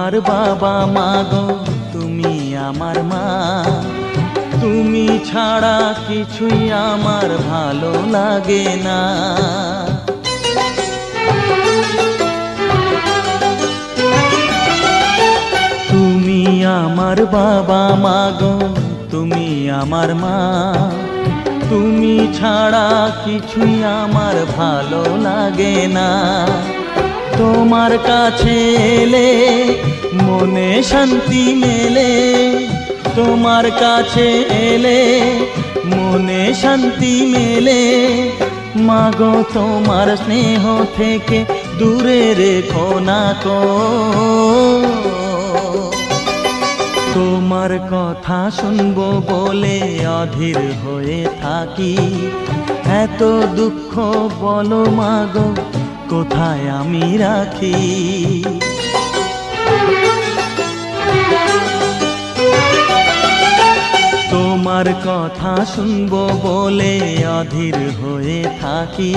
আমার বাবা মা গো, তুমি আমার মা। তুমি ছাড়া কিছুই আমার ভালো লাগে না। তুমি আমার বাবা মা গো, তুমি আমার মা। তুমি ছাড়া কিছুই আমার ভালো লাগে না। তোমার কাছে এলে মনে শান্তি মেলে, তোমার কাছে এলে মনে শান্তি মেলে। মাগো তোমার স্নেহ থেকে দূরে রেখো না কো। তোমার কথা শুনবো বলে অধীর হয়ে থাকি। এত দুঃখ বলো মাগো, কোথায় আমি রাখি। তোমার কথা শুনবো বলে অধীর হয়ে থাকি।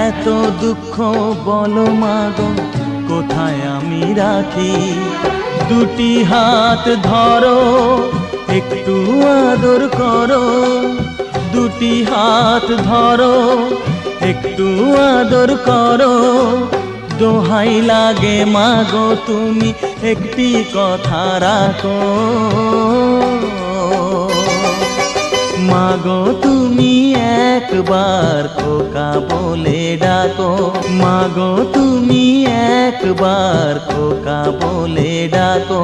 এত দুঃখ বলো মাগো, কোথায় আমি রাখি। দুটি হাত ধরো, একটু আদর করো। দুটি হাত ধরো, একটু আদর করো। দোহাই লাগে মাগো, তুমি একটি কথা রাখো। মাগো তুমি একবার খোকা বলে ডাকো। মাগো তুমি একবার খোকা বলে ডাকো।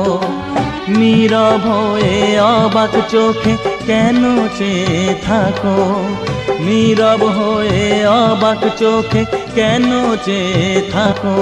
নীরব হয়ে অবাক চোখে কেন চেয়ে থাকো। নীরব হয়ে অবাক চোখে কেন চেয়ে থাকো।